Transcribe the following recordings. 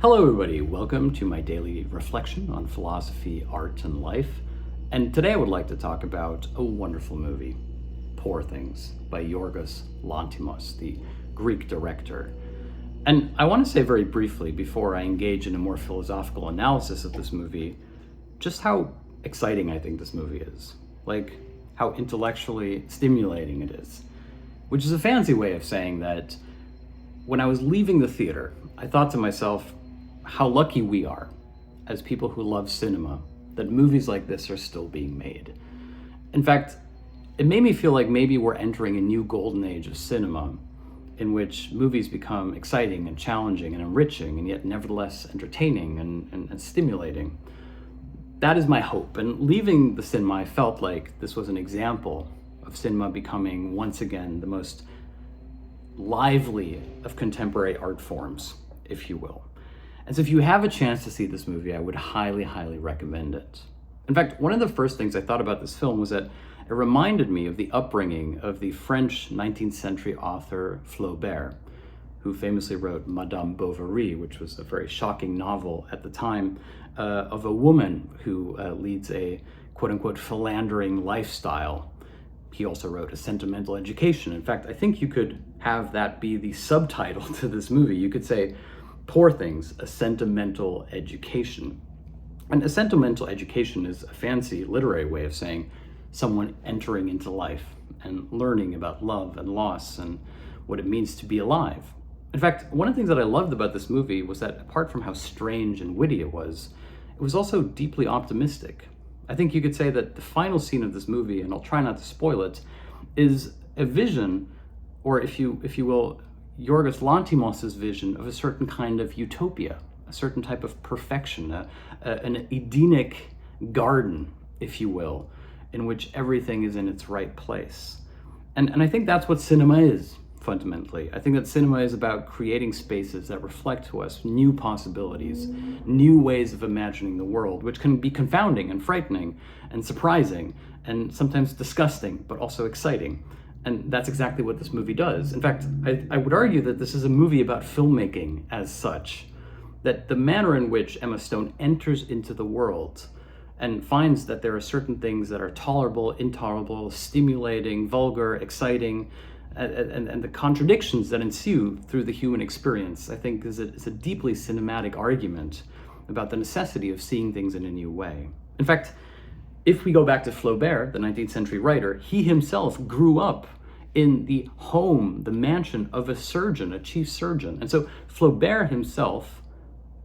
Hello everybody, welcome to my daily reflection on philosophy, art, and life. And today I would like to talk about a wonderful movie, Poor Things, by Yorgos Lanthimos, the Greek director. And I want to say very briefly, before I engage in a more philosophical analysis of this movie, just how exciting I think this movie is. Like, how intellectually stimulating it is. Which is a fancy way of saying that when I was leaving the theater, I thought to myself, how lucky we are as people who love cinema that movies like this are still being made. In fact, it made me feel like maybe we're entering a new golden age of cinema in which movies become exciting and challenging and enriching and yet nevertheless entertaining and stimulating. That is my hope. And leaving the cinema, I felt like this was an example of cinema becoming once again the most lively of contemporary art forms, if you will. And so if you have a chance to see this movie, I would highly, highly recommend it. In fact, one of the first things I thought about this film was that it reminded me of the upbringing of the French 19th century author Flaubert, who famously wrote Madame Bovary, which was a very shocking novel at the time of a woman who leads a quote-unquote philandering lifestyle. He also wrote A Sentimental Education. In fact, I think you could have that be the subtitle to this movie. You could say, Poor Things, A Sentimental Education. And a sentimental education is a fancy literary way of saying someone entering into life and learning about love and loss and what it means to be alive. In fact, one of the things that I loved about this movie was that apart from how strange and witty it was also deeply optimistic. I think you could say that the final scene of this movie, and I'll try not to spoil it, is a vision, or if you will, Yorgos Lanthimos' vision of a certain kind of utopia, a certain type of perfection, an Edenic garden, if you will, in which everything is in its right place. And I think that's what cinema is, fundamentally. I think that cinema is about creating spaces that reflect to us new possibilities, new ways of imagining the world, which can be confounding and frightening and surprising and sometimes disgusting, but also exciting. And that's exactly what this movie does. In fact, I would argue that this is a movie about filmmaking as such, that the manner in which Emma Stone enters into the world and finds that there are certain things that are tolerable, intolerable, stimulating, vulgar, exciting, and the contradictions that ensue through the human experience, I think is a deeply cinematic argument about the necessity of seeing things in a new way. In fact, if we go back to Flaubert, the 19th century writer, he himself grew up in the home, the mansion of a surgeon, a chief surgeon. And so Flaubert himself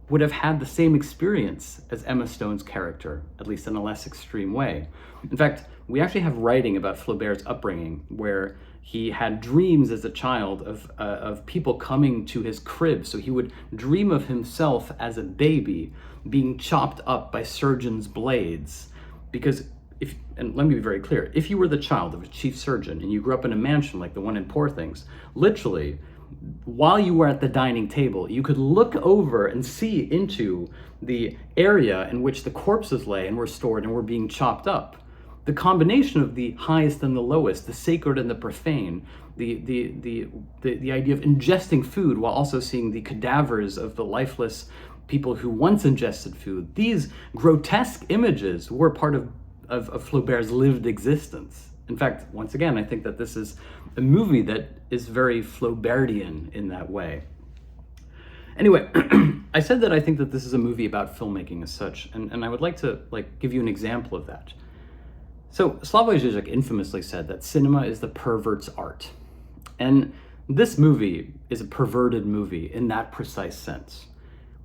would have had the same experience as Emma Stone's character, at least in a less extreme way. In fact, we actually have writing about Flaubert's upbringing where he had dreams as a child of people coming to his crib. So he would dream of himself as a baby being chopped up by surgeons' blades. Because and let me be very clear, if you were the child of a chief surgeon and you grew up in a mansion like the one in Poor Things, literally, while you were at the dining table, you could look over and see into the area in which the corpses lay and were stored and were being chopped up. The combination of the highest and the lowest, the sacred and the profane, the idea of ingesting food while also seeing the cadavers of the lifeless people who once ingested food, these grotesque images were part of Flaubert's lived existence. In fact, once again, I think that this is a movie that is very Flaubertian in that way. Anyway, I said that I think that this is a movie about filmmaking as such, and I would like to give you an example of that. So Slavoj Žižek infamously said that cinema is the pervert's art. And this movie is a perverted movie in that precise sense,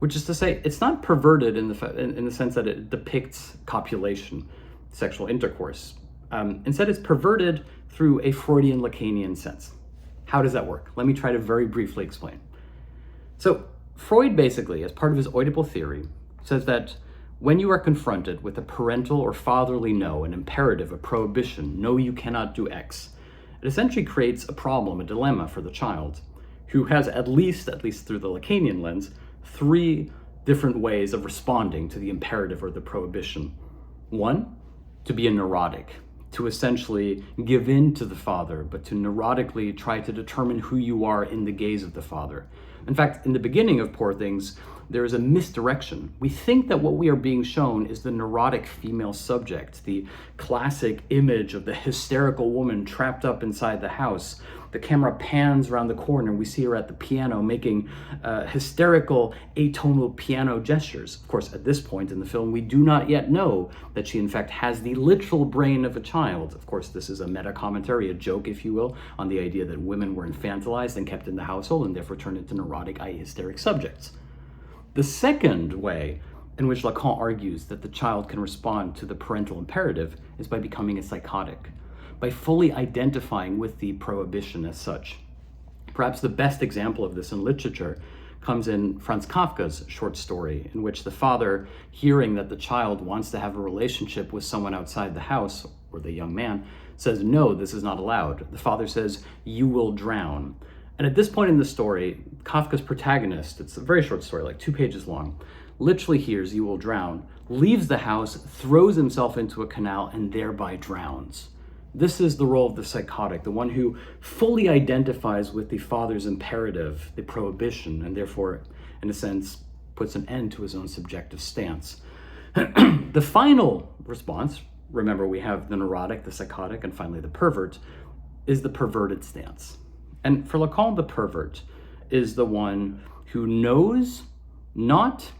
which is to say it's not perverted in the sense that it depicts copulation, sexual intercourse. Instead, it's perverted through a Freudian Lacanian sense. How does that work? Let me try to very briefly explain. So Freud basically, as part of his Oedipal theory, says that when you are confronted with a parental or fatherly no, an imperative, a prohibition, no, you cannot do X, it essentially creates a problem, a dilemma for the child, who has at least through the Lacanian lens, 3 different ways of responding to the imperative or the prohibition. 1, to be a neurotic, to essentially give in to the father, but to neurotically try to determine who you are in the gaze of the father. In fact, in the beginning of Poor Things, there is a misdirection. We think that what we are being shown is the neurotic female subject, the classic image of the hysterical woman trapped up inside the house. The camera pans around the corner and we see her at the piano making hysterical atonal piano gestures. Of course, at this point in the film, we do not yet know that she in fact has the literal brain of a child. Of course, this is a meta-commentary, a joke, if you will, on the idea that women were infantilized and kept in the household and therefore turned into neurotic, i.e. hysteric subjects. The second way in which Lacan argues that the child can respond to the parental imperative is by becoming a psychotic, by fully identifying with the prohibition as such. Perhaps the best example of this in literature comes in Franz Kafka's short story, in which the father, hearing that the child wants to have a relationship with someone outside the house, or the young man, says, "No, this is not allowed." The father says, "You will drown." And at this point in the story, Kafka's protagonist, it's a very short story, like 2 pages long, literally hears "you will drown," leaves the house, throws himself into a canal, and thereby drowns. This is the role of the psychotic, the one who fully identifies with the father's imperative, the prohibition, and therefore, in a sense, puts an end to his own subjective stance. The final response, remember we have the neurotic, the psychotic, and finally the pervert, is the perverted stance. And for Lacan, the pervert is the one who knows not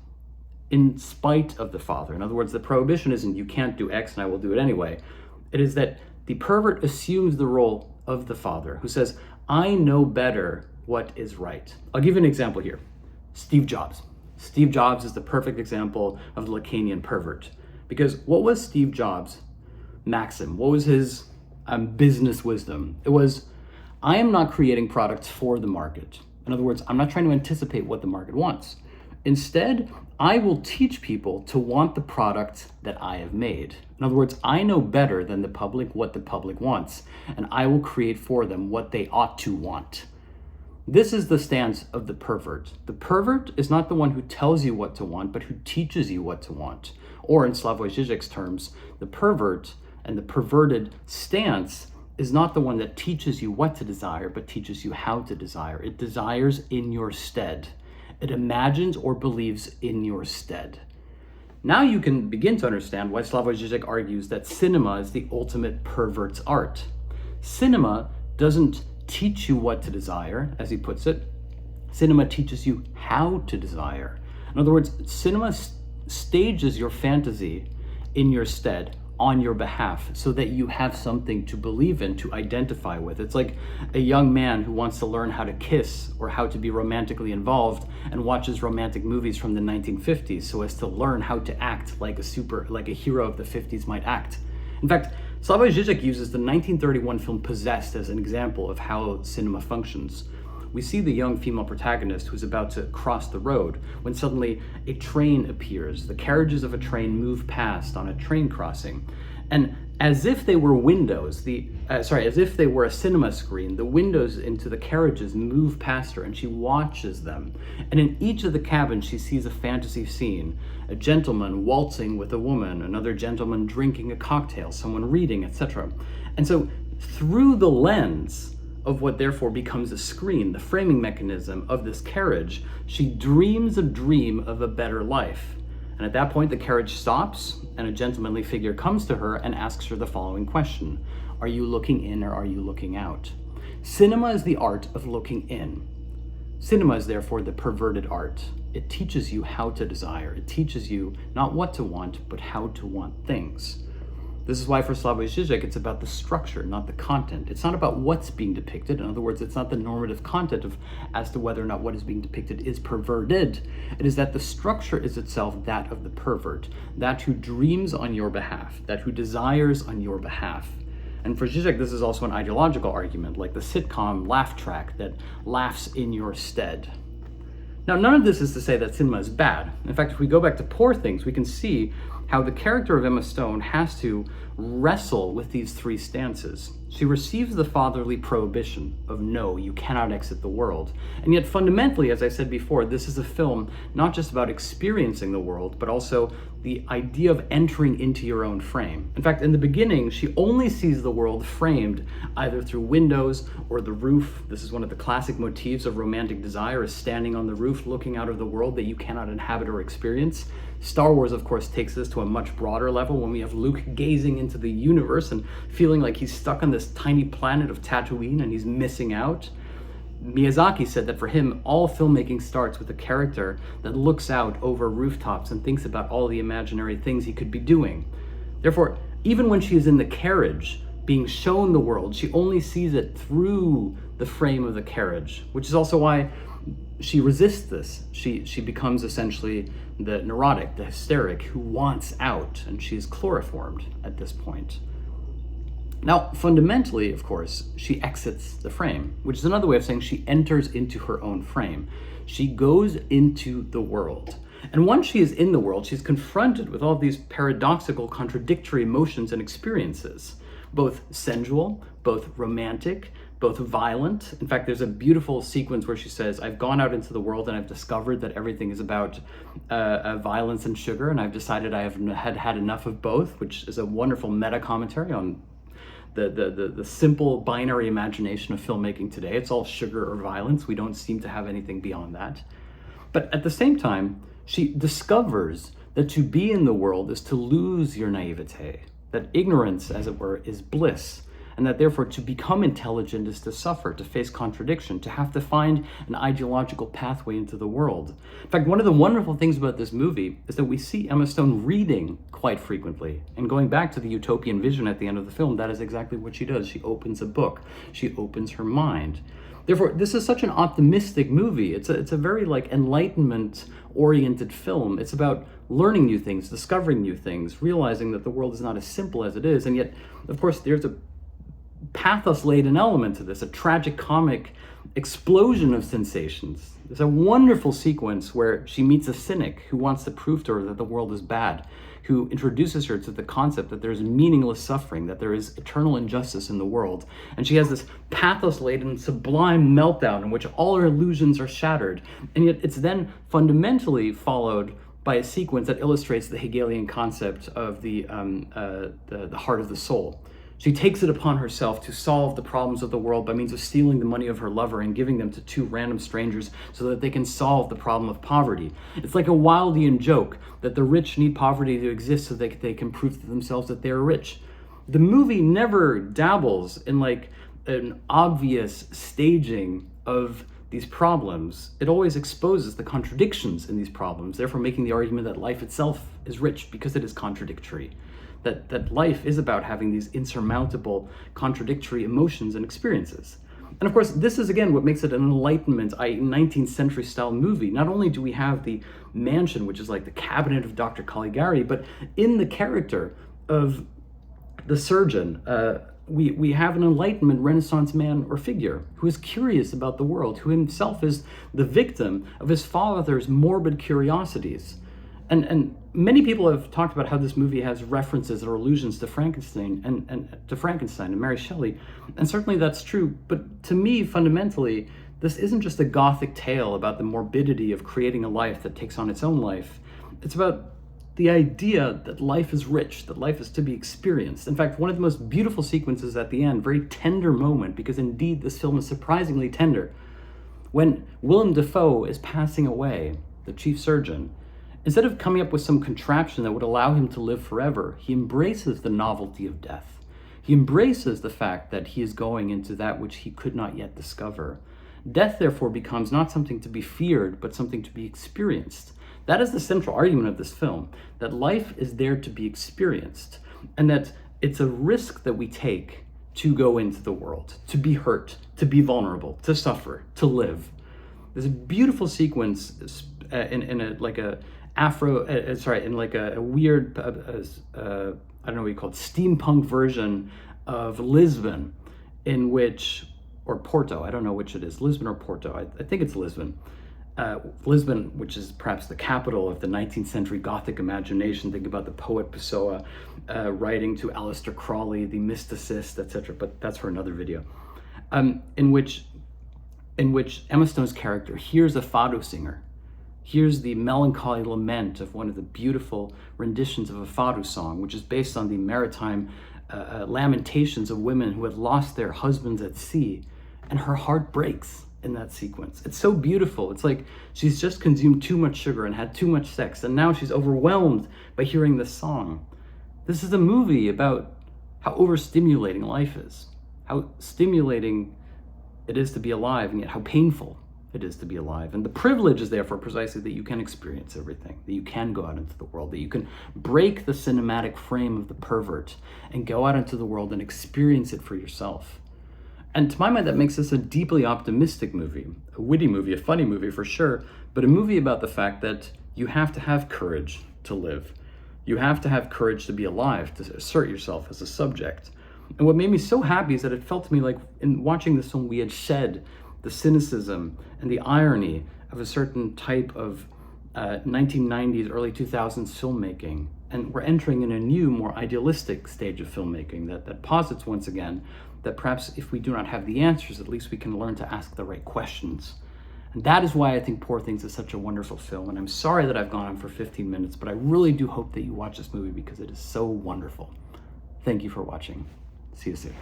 in spite of the father. In other words, the prohibition isn't "you can't do X and I will do it anyway." It is that the pervert assumes the role of the father who says, "I know better what is right." I'll give you an example here. Steve Jobs. Steve Jobs is the perfect example of the Lacanian pervert. Because what was Steve Jobs' maxim? What was his business wisdom? It was, I am not creating products for the market. In other words, I'm not trying to anticipate what the market wants. Instead, I will teach people to want the product that I have made. In other words, I know better than the public what the public wants, and I will create for them what they ought to want. This is the stance of the pervert. The pervert is not the one who tells you what to want, but who teaches you what to want. Or in Slavoj Žižek's terms, the pervert and the perverted stance is not the one that teaches you what to desire, but teaches you how to desire. It desires in your stead. It imagines or believes in your stead. Now you can begin to understand why Slavoj Žižek argues that cinema is the ultimate pervert's art. Cinema doesn't teach you what to desire, as he puts it. Cinema teaches you how to desire. In other words, cinema stages your fantasy in your stead, on your behalf, so that you have something to believe in, to identify with. It's like a young man who wants to learn how to kiss or how to be romantically involved and watches romantic movies from the 1950s so as to learn how to act like a hero of the 50s might act. In fact, Slavoj Žižek uses the 1931 film Possessed as an example of how cinema functions. We see the young female protagonist who's about to cross the road when suddenly a train appears. The carriages of a train move past on a train crossing. And as if they were windows, as if they were a cinema screen, the windows into the carriages move past her and she watches them. And in each of the cabins, she sees a fantasy scene. A gentleman waltzing with a woman, another gentleman drinking a cocktail, someone reading, etc. And so through the lens of what therefore becomes a screen, the framing mechanism of this carriage, she dreams a dream of a better life. And at that point, the carriage stops and a gentlemanly figure comes to her and asks her the following question: are you looking in or are you looking out? Cinema is the art of looking in. Cinema is therefore the perverted art. It teaches you how to desire. It teaches you not what to want, but how to want things. This is why for Slavoj Žižek, it's about the structure, not the content. It's not about what's being depicted. In other words, it's not the normative content as to whether or not what is being depicted is perverted. It is that the structure is itself that of the pervert, that who dreams on your behalf, that who desires on your behalf. And for Žižek, this is also an ideological argument, like the sitcom laugh track that laughs in your stead. Now, none of this is to say that cinema is bad. In fact, if we go back to Poor Things, we can see how the character of Emma Stone has to wrestle with these three stances. She receives the fatherly prohibition of no, you cannot exit the world. And yet fundamentally, as I said before, this is a film not just about experiencing the world, but also the idea of entering into your own frame. In fact, in the beginning, she only sees the world framed either through windows or the roof. This is one of the classic motifs of romantic desire, is standing on the roof looking out of the world that you cannot inhabit or experience. Star Wars, of course, takes this to a much broader level when we have Luke gazing into the universe and feeling like he's stuck on this tiny planet of Tatooine and he's missing out. Miyazaki said that for him, all filmmaking starts with a character that looks out over rooftops and thinks about all the imaginary things he could be doing. Therefore, even when she is in the carriage, being shown the world, she only sees it through the frame of the carriage, which is also why she resists this. She becomes essentially the neurotic, the hysteric, who wants out, and she's chloroformed at this point. Now, fundamentally, of course, she exits the frame, which is another way of saying she enters into her own frame. She goes into the world. And once she is in the world, she's confronted with all of these paradoxical, contradictory emotions and experiences, both sensual, both romantic, both violent. In fact, there's a beautiful sequence where she says, I've gone out into the world and I've discovered that everything is about violence and sugar, and I've decided I have had enough of both, which is a wonderful meta commentary on the simple binary imagination of filmmaking today. It's all sugar or violence. We don't seem to have anything beyond that. But at the same time, she discovers that to be in the world is to lose your naivete, that ignorance, as it were, is bliss, and that therefore to become intelligent is to suffer, to face contradiction, to have to find an ideological pathway into the world. In fact, one of the wonderful things about this movie is that we see Emma Stone reading quite frequently. And going back to the utopian vision at the end of the film, that is exactly what she does. She opens a book. She opens her mind. Therefore, this is such an optimistic movie. It's a very Enlightenment-oriented film. It's about learning new things, discovering new things, realizing that the world is not as simple as it is. And yet, of course, there's a pathos-laden element to this, a tragic-comic explosion of sensations. There's a wonderful sequence where she meets a cynic who wants to prove to her that the world is bad, who introduces her to the concept that there's meaningless suffering, that there is eternal injustice in the world. And she has this pathos-laden, sublime meltdown in which all her illusions are shattered. And yet it's then fundamentally followed by a sequence that illustrates the Hegelian concept of the heart of the soul. She takes it upon herself to solve the problems of the world by means of stealing the money of her lover and giving them to two random strangers so that they can solve the problem of poverty. It's like a Wildean joke that the rich need poverty to exist so that they can prove to themselves that they're rich. The movie never dabbles in like an obvious staging of these problems. It always exposes the contradictions in these problems, therefore making the argument that life itself is rich because it is contradictory. That life is about having these insurmountable, contradictory emotions and experiences. And of course, this is again what makes it an Enlightenment, 19th century style movie. Not only do we have the mansion, which is like the cabinet of Dr. Caligari, but in the character of the surgeon, we have an Enlightenment Renaissance man or figure who is curious about the world, who himself is the victim of his father's morbid curiosities. And many people have talked about how this movie has references or allusions to Frankenstein and Mary Shelley, and certainly that's true. But to me, fundamentally, this isn't just a Gothic tale about the morbidity of creating a life that takes on its own life. It's about the idea that life is rich, that life is to be experienced. In fact, one of the most beautiful sequences at the end, very tender moment, because indeed this film is surprisingly tender, when Willem Dafoe is passing away, the chief surgeon, instead of coming up with some contraption that would allow him to live forever, he embraces the novelty of death. He embraces the fact that he is going into that which he could not yet discover. Death, therefore, becomes not something to be feared, but something to be experienced. That is the central argument of this film, that life is there to be experienced, and that it's a risk that we take to go into the world, to be hurt, to be vulnerable, to suffer, to live. There's a beautiful sequence in a weird, I don't know what you call it, steampunk version of Lisbon, in which, or Porto, I don't know which it is, Lisbon or Porto, I think it's Lisbon, Lisbon, which is perhaps the capital of the 19th century Gothic imagination. Think about the poet Pessoa writing to Aleister Crowley, the mysticist, etc. But that's for another video. In which Emma Stone's character hears a fado singer, hears the melancholy lament of one of the beautiful renditions of a fado song, which is based on the maritime lamentations of women who had lost their husbands at sea, and her heart breaks in that sequence. It's so beautiful. It's like she's just consumed too much sugar and had too much sex, and now she's overwhelmed by hearing this song. This is a movie about how overstimulating life is, how stimulating it is to be alive, and yet how painful it is to be alive. And the privilege is therefore precisely that you can experience everything, that you can go out into the world, that you can break the cinematic frame of the pervert and go out into the world and experience it for yourself. And to my mind, that makes this a deeply optimistic movie, a witty movie, a funny movie for sure, but a movie about the fact that you have to have courage to live. You have to have courage to be alive, to assert yourself as a subject. And what made me so happy is that it felt to me like in watching this film, we had shed the cynicism and the irony of a certain type of 1990s, early 2000s filmmaking. And we're entering in a new, more idealistic stage of filmmaking that posits once again that perhaps if we do not have the answers, at least we can learn to ask the right questions. And that is why I think Poor Things is such a wonderful film. And I'm sorry that I've gone on for 15 minutes, but I really do hope that you watch this movie because it is so wonderful. Thank you for watching. See you soon.